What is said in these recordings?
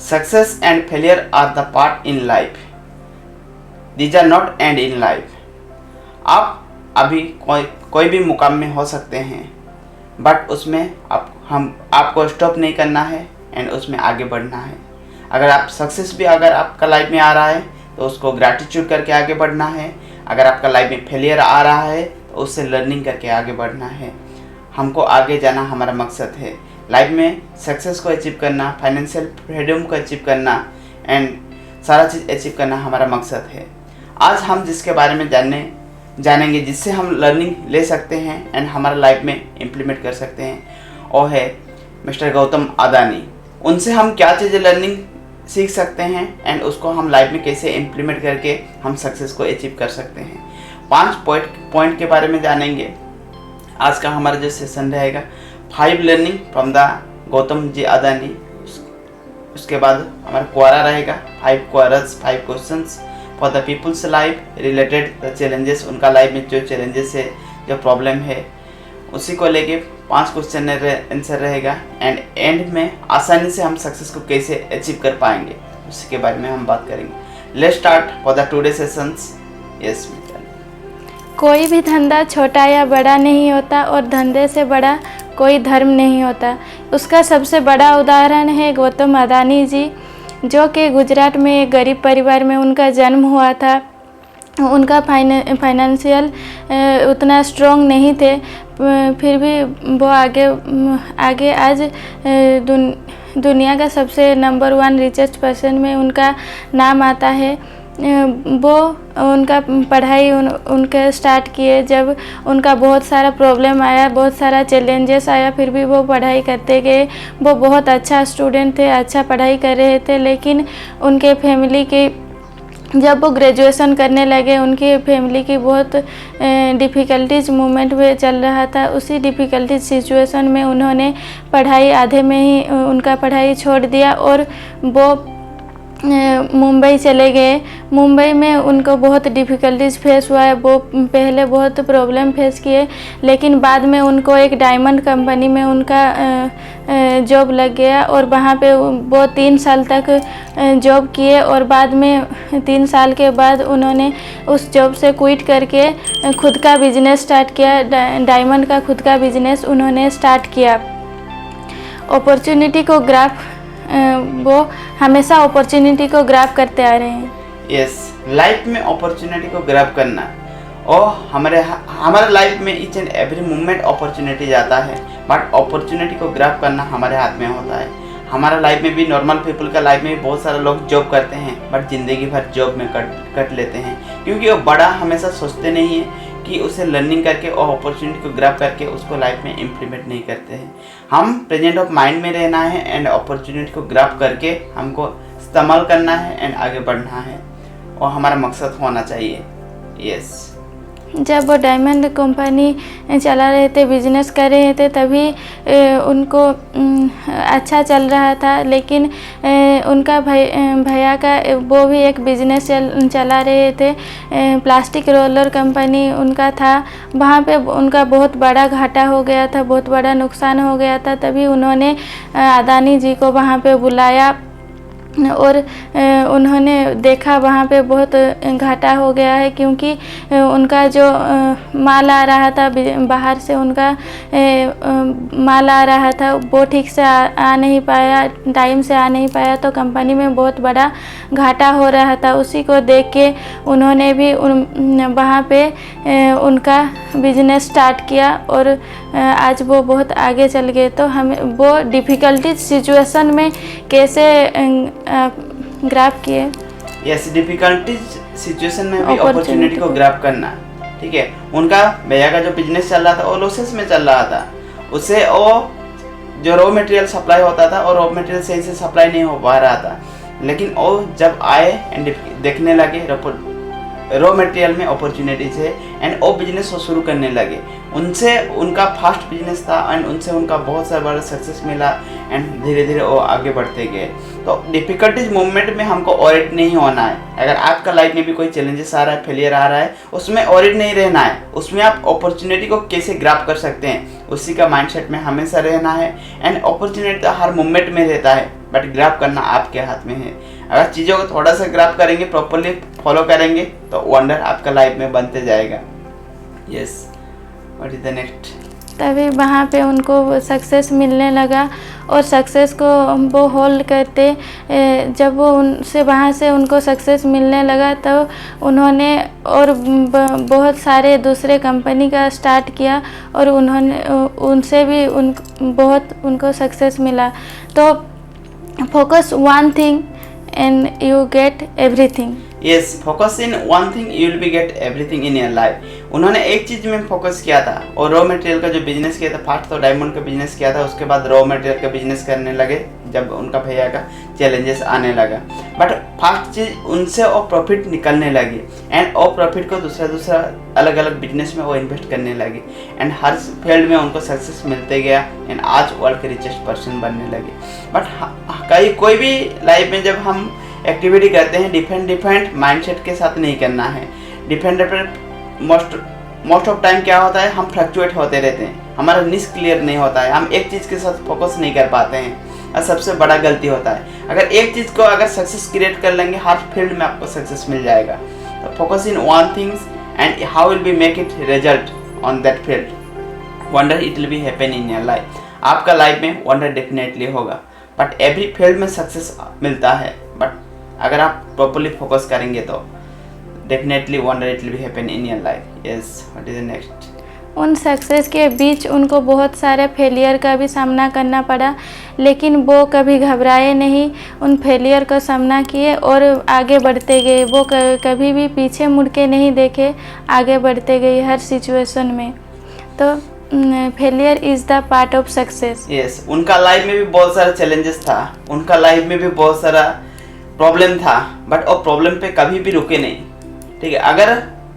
Success and failure are the part in life, these are not end in life. आप अभी कोई भी मुकाम में हो सकते हैं, बट उसमें आपको स्टॉप नहीं करना है एंड उसमें आगे बढ़ना है। अगर आप सक्सेस भी अगर आपका लाइफ में आ रहा है तो उसको ग्रैटिट्यूड करके आगे बढ़ना है। अगर आपका लाइफ में फेलियर आ रहा है तो उससे लर्निंग करके आगे बढ़ना है। हमको आगे जाना हमारा मकसद है। लाइफ में सक्सेस को अचीव करना, फाइनेंशियल फ्रीडम को अचीव करना एंड सारा चीज़ अचीव करना हमारा मकसद है। आज हम जिसके बारे में जानेंगे, जिससे हम लर्निंग ले सकते हैं एंड हमारा लाइफ में इम्प्लीमेंट कर सकते हैं, वो है मिस्टर गौतम अदानी। उनसे हम क्या चीज़ें लर्निंग सीख सकते हैं एंड उसको हम लाइफ में कैसे इम्प्लीमेंट करके हम सक्सेस को अचीव कर सकते हैं। 5 पॉइंट के बारे में जानेंगे। आज का हमारा जो सेशन रहेगा 5 learning from the Gautam ji Adani. उसके बाद हमारा क्वारा रहेगा 5 क्वारास, 5 questions for the people's life related the challenges. उनका लाइफ में जो चैलेंजेस है, जो प्रॉब्लम है, उसी को लेके 5 क्वेश्चन आंसर रहेगा एंड एंड में आसानी से हम सक्सेस को कैसे अचीव कर पाएंगे उसी के बारे में हम बात करेंगे। Let's start for the today sessions. Yes मित्र, कोई भी धंधा छोटा या बड़ा नहीं होता और धंधे से बड़ा कोई धर्म नहीं होता। उसका सबसे बड़ा उदाहरण है गौतम अदानी जी, जो कि गुजरात में एक गरीब परिवार में उनका जन्म हुआ था। उनका फाइनेंशियल उतना स्ट्रॉन्ग नहीं थे, फिर भी वो आगे आज दुनिया का सबसे नंबर 1 रिचेस्ट पर्सन में उनका नाम आता है। वो उनका पढ़ाई उनका स्टार्ट किए जब उनका बहुत सारा प्रॉब्लम आया, बहुत सारा चैलेंजेस आया, फिर भी वो पढ़ाई करते गए। वो बहुत अच्छा स्टूडेंट थे, अच्छा पढ़ाई कर रहे थे, लेकिन उनके फैमिली के जब वो ग्रेजुएशन करने लगे, उनकी फैमिली की बहुत डिफ़िकल्टीज मूवमेंट में चल रहा था। उसी डिफ़िकल्टीज सिचुएशन में उन्होंने पढ़ाई आधे में ही उनका पढ़ाई छोड़ दिया और वो मुंबई चले गए। मुंबई में उनको बहुत डिफ़िकल्टीज फेस हुआ है। वो पहले बहुत प्रॉब्लम फेस किए, लेकिन बाद में उनको एक डायमंड कंपनी में उनका जॉब लग गया और वहाँ पे वो 3 साल तक जॉब किए और बाद में 3 साल के बाद उन्होंने उस जॉब से क्विट करके खुद का बिजनेस स्टार्ट किया। डायमंड का खुद का बिजनेस उन्होंने स्टार्ट किया। अपॉर्चुनिटी को वो हमेशा अपॉर्चुनिटी को ग्रैब करते आ रहे हैं। यस, लाइफ में अपॉर्चुनिटी को ग्रैब करना और हमारे लाइफ में each and every moment opportunity जाता है, बट अपॉर्चुनिटी को ग्रैब करना हमारे हाथ में होता है। हमारा लाइफ में भी, नॉर्मल पीपल का लाइफ में भी बहुत सारे लोग जॉब करते हैं, बट ज़िंदगी भर जॉब में कट लेते हैं, क्योंकि वो बड़ा हमेशा सोचते नहीं है कि उसे लर्निंग करके और अपॉर्चुनिटी को ग्रैब करके उसको लाइफ में इम्प्लीमेंट नहीं करते हैं। हम प्रेजेंट ऑफ माइंड में रहना है एंड अपॉर्चुनिटी को ग्रैब करके हमको इस्तेमाल करना है एंड आगे बढ़ना है और हमारा मकसद होना चाहिए। यस, जब वो डायमंड कंपनी चला रहे थे, बिजनेस कर रहे थे, तभी उनको अच्छा चल रहा था, लेकिन उनका भैया का वो भी एक बिजनेस चला रहे थे। प्लास्टिक रोलर कंपनी उनका था। वहाँ पे उनका बहुत बड़ा घाटा हो गया था, बहुत बड़ा नुकसान हो गया था। तभी उन्होंने अदानी जी को वहाँ पे बुलाया और उन्होंने देखा वहाँ पे बहुत घाटा हो गया है, क्योंकि उनका जो माल आ रहा था बाहर से, उनका माल आ रहा था, वो ठीक से आ नहीं पाया, टाइम से आ नहीं पाया, तो कंपनी में बहुत बड़ा घाटा हो रहा था। उसी को देख के उन्होंने भी वहाँ पे उनका बिजनेस स्टार्ट किया और आज वो बहुत आगे चल गए। तो हमें वो डिफ़िकल्टी सिचुएशन में कैसे ग्रैब किए। यस, डिफिकल्टी सिचुएशन में भी अपॉर्चुनिटी को ग्रैब करना, ठीक है। उनका भैया का जो बिजनेस चल रहा था वो लॉसेस में चल रहा था। उससे वो जो रॉ मटेरियल सप्लाई होता था और रॉ मटेरियल सही से सप्लाई नहीं हो पा रहा था, लेकिन वो जब आए एंड देखने लगे रॉ मटेरियल में अपॉर्चुनिटीज है एंड वो बिजनेस को शुरू करने लगे। उनसे उनका फास्ट बिजनेस था एंड उनसे उनका बहुत सारा बड़ा सक्सेस मिला एंड धीरे धीरे वो आगे बढ़ते गए। तो डिफ़िकल्टीज मूवमेंट में हमको ऑरिड नहीं होना है। अगर आपका लाइफ में भी कोई चैलेंजेस आ रहा है, फेलियर आ रहा है, उसमें ऑरिड नहीं रहना है। उसमें आप अपॉर्चुनिटी को कैसे ग्रैब कर सकते हैं, उसी का माइंडसेट में हमेशा रहना है। एंड अपॉर्चुनिटी तो हर मूवमेंट में रहता है, बट ग्राफ करना आपके हाथ में है। अगर चीज़ों को थोड़ा सा ग्राफ करेंगे, प्रॉपरली फॉलो करेंगे, तो वंडर आपका लाइफ में बनते जाएगा। Yes, what is the next? तभी वहाँ पे उनको सक्सेस मिलने लगा और सक्सेस को वो होल्ड करते, जब वो उनसे वहाँ से उनको सक्सेस मिलने लगा तो उन्होंने और बहुत सारे दूसरे कंपनी का स्टार्ट किया और उन्होंने उनसे भी बहुत उनको सक्सेस मिला। तो focus one thing and you get everything. Yes, focus in one thing you will be get everything in your life. उन्होंने एक चीज में फोकस किया था और रॉ मटेरियल का जो बिजनेस किया था, फर्स्ट तो डायमंड का बिजनेस किया था, उसके बाद रॉ मटेरियल का बिजनेस करने लगे जब उनका भैया का चैलेंजेस आने लगा। बट फर्स्ट चीज उनसे और प्रॉफिट निकलने लगी एंड और प्रॉफिट को दूसरा अलग अलग बिजनेस में वो इन्वेस्ट करने लगे एंड हर फील्ड में उनको सक्सेस मिलते गया एंड आज वर्ल्ड के रिचेस्ट पर्सन बनने लगे। बट कोई भी लाइफ में जब हम एक्टिविटी करते हैं, डिफरेंट माइंडसेट के साथ नहीं करना है। डिफरेंट मोस्ट ऑफ टाइम क्या होता है, हम फ्लक्चुएट होते रहते हैं, हमारा निश क्लियर नहीं होता है, हम एक चीज़ के साथ फोकस नहीं कर पाते हैं और सबसे बड़ा गलती होता है। अगर एक चीज़ को अगर सक्सेस क्रिएट कर लेंगे, हर फील्ड में आपको सक्सेस मिल जाएगा। तो focus in one things and how will be make it result on that field, wonder it will be happen in your life. आपका लाइफ में वंडर डेफिनेटली होगा। बट एवरी फील्ड में सक्सेस मिलता है, बट अगर आप प्रॉपरली फोकस करेंगे तो definitely wonder it will be happen in your life. Yes, what is the next? उन सक्सेस के बीच उनको बहुत सारे फेलियर का भी सामना करना पड़ा, लेकिन वो कभी घबराए नहीं, उन फेलियर का सामना किए और आगे बढ़ते गए। वो कभी भी पीछे मुड़ के नहीं देखे, आगे बढ़ते गए हर सिचुएशन में। तो failure is the part of success. Yes, उनका लाइफ में भी बहुत सारा चैलेंजेस था, उनका लाइफ में भी बहुत सारा प्रॉब्लम था, बट वो प्रॉब्लम पे कभी भी रुके नहीं। ठीक है, अगर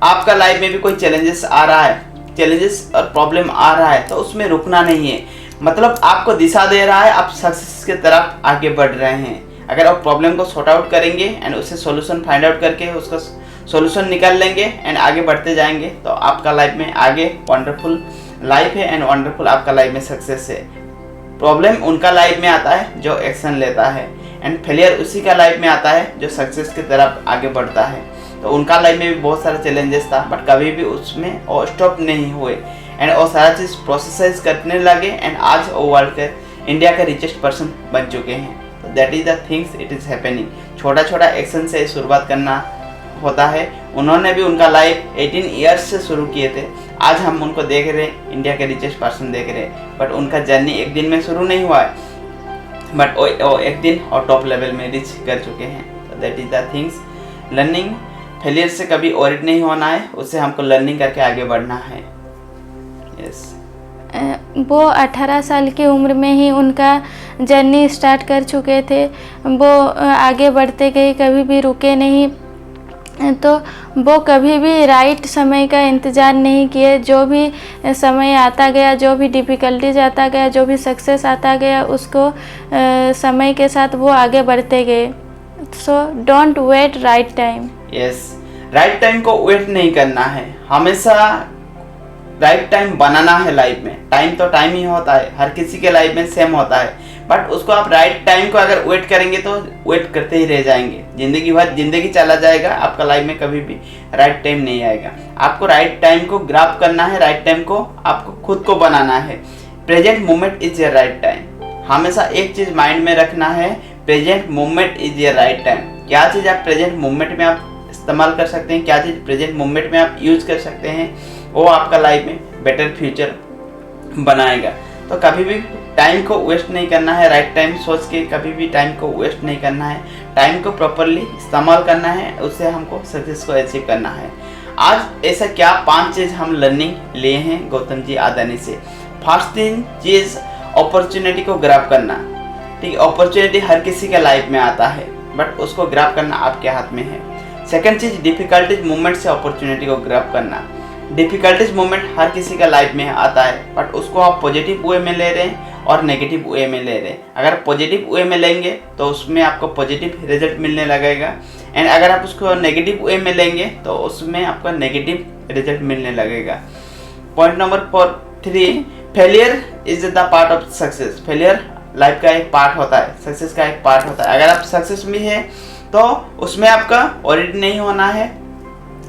आपका लाइफ में भी कोई चैलेंजेस आ रहा है, चैलेंजेस और प्रॉब्लम आ रहा है, तो उसमें रुकना नहीं है। मतलब आपको दिशा दे रहा है, आप सक्सेस की तरफ आगे बढ़ रहे हैं। अगर आप प्रॉब्लम को सॉर्ट आउट करेंगे एंड उससे सॉल्यूशन फाइंड आउट करके उसका सॉल्यूशन निकाल लेंगे एंड आगे बढ़ते जाएंगे, तो आपका लाइफ में आगे वंडरफुल लाइफ है एंड वंडरफुल आपका लाइफ में सक्सेस है। प्रॉब्लम उनका लाइफ में आता है जो एक्शन लेता है एंड फेलियर उसी का लाइफ में आता है जो सक्सेस की तरफ आगे बढ़ता है। तो उनका लाइफ में भी बहुत सारे चैलेंजेस था, बट कभी भी उसमें और स्टॉप नहीं हुए एंड वो सारा चीज़ प्रोसेस करने लगे एंड आज वो वर्ल्ड के इंडिया के रिचेस्ट पर्सन बन चुके हैं। तो that is the things it is happening. छोटा छोटा एक्शन से शुरुआत करना होता है। उन्होंने भी उनका लाइफ 18 ईयर्स से शुरू किए थे, आज हम उनको देख रहे हैं, इंडिया के रिचेस्ट पर्सन देख रहे हैं। बट उनका जर्नी एक दिन में शुरू नहीं हुआ है, बट वो एक दिन और टॉप लेवल में रिच कर चुके हैं। तो that is the things. Learning, failure से कभी ओरिड नहीं होना है, उससे हमको लर्निंग करके आगे बढ़ना है। यस, वो 18 साल की उम्र में ही उनका जर्नी स्टार्ट कर चुके थे। वो आगे बढ़ते गए, कभी भी रुके नहीं। तो वो कभी भी राइट समय का इंतज़ार नहीं किए। जो भी समय आता गया, जो भी डिफ़िकल्टीज आता गया, जो भी सक्सेस आता गया, उसको समय के साथ वो आगे बढ़ते गए। So don't wait right time. Yes, right time को वेट नहीं करना है, हमेशा राइट टाइम बनाना है लाइफ में। टाइम तो टाइम ही होता है, हर किसी के लाइफ में सेम होता है, बट उसको आप राइट टाइम को अगर वेट करेंगे तो वेट करते ही रह जाएंगे। जिंदगी भर जिंदगी चला जाएगा, आपका लाइफ में कभी भी राइट टाइम नहीं आएगा। आपको राइट टाइम को ग्रैब करना है, राइट टाइम को आपको खुद को बनाना है। Present moment is your right time. हमेशा एक चीज माइंड में रखना है, present moment is your right time. क्या चीज आप प्रेजेंट मोमेंट में आप इस्तेमाल कर सकते हैं, क्या चीज प्रेजेंट मोमेंट में आप यूज कर सकते हैं, वो आपका लाइफ में बेटर फ्यूचर बनाएगा। तो कभी भी टाइम को वेस्ट नहीं करना है, राइट टाइम सोच के कभी भी टाइम को वेस्ट नहीं करना है। टाइम को प्रॉपरली इस्तेमाल करना है, उससे हमको सक्सेस को अचीव करना है। आज ऐसा क्या 5 चीज़ हम लर्निंग लिए हैं गौतम जी अदानी से। फर्स्ट चीज़ अपॉर्चुनिटी को ग्रैब करना। ठीक है, अपॉर्चुनिटी हर किसी के लाइफ में आता है, बट उसको ग्रैब करना आपके हाथ में है। सेकंड चीज़, डिफिकल्टीज मूवमेंट से अपॉर्चुनिटी को ग्रैब करना। डिफिकल्टीज मूवमेंट हर किसी का लाइफ में आता है, बट उसको आप पॉजिटिव वे में ले रहे हैं और नेगेटिव वे में ले रहे हैं। अगर पॉजिटिव वे में लेंगे तो उसमें आपको पॉजिटिव रिजल्ट मिलने लगेगा, एंड अगर आप उसको नेगेटिव वे में लेंगे तो उसमें आपका नेगेटिव रिजल्ट मिलने लगेगा। Point number 3, failure is the part of success. Failure life का एक पार्ट होता है, सक्सेस का एक पार्ट होता है। अगर आप सक्सेस में है तो उसमें आपका ओरिड नहीं होना है।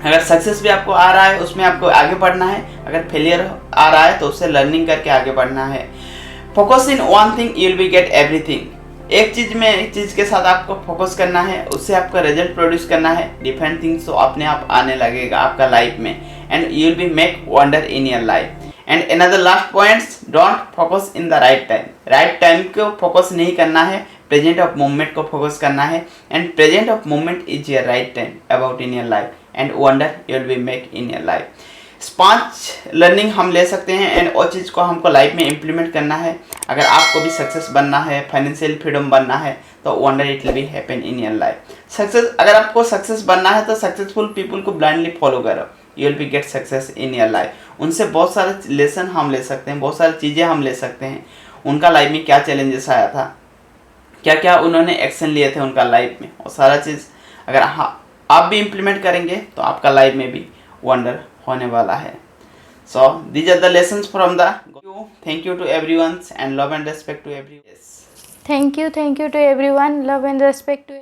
अगर सक्सेस भी आपको आ रहा है उसमें आपको आगे बढ़ना है। अगर फेलियर आ रहा है तो उससे लर्निंग करके आगे बढ़ना है। Focus in one thing you will be get everything. एक चीज के साथ आपको फोकस करना है, उससे आपका रिजल्ट प्रोड्यूस करना है। डिफरेंट थिंग्स तो अपने आप आने लगेगा आपका लाइफ में, and you will be make wonder in your life. And another last points, don't focus in the right time. Right time को फोकस नहीं करना है, प्रेजेंट ऑफ मोमेंट को फोकस करना है। And present of moment is your right time about in your life, and wonder you will be make in your life. 5 learning हम ले सकते हैं एंड वो चीज़ को हमको लाइफ में इम्प्लीमेंट करना है। अगर आपको भी सक्सेस बनना है, फाइनेंशियल फ्रीडम बनना है, तो wonder it will be happen in your life. Success, अगर आपको सक्सेस बनना है तो सक्सेसफुल पीपल को ब्लाइंडली फॉलो करो, you will be get success in your life. उनसे बहुत सारे लेसन हम ले सकते हैं, बहुत सारी चीज़ें हम ले सकते हैं। उनका लाइफ में क्या चैलेंजेस आया था, क्या क्या उन्होंने एक्शन लिए थे उनका लाइफ में, वो सारा चीज़ अगर आप भी इम्प्लीमेंट करेंगे तो आपका लाइफ में भी वंडर होने वाला है। So these are the lessons from the thank you to everyone and love and respect to everyone. Thank you to everyone, love and respect to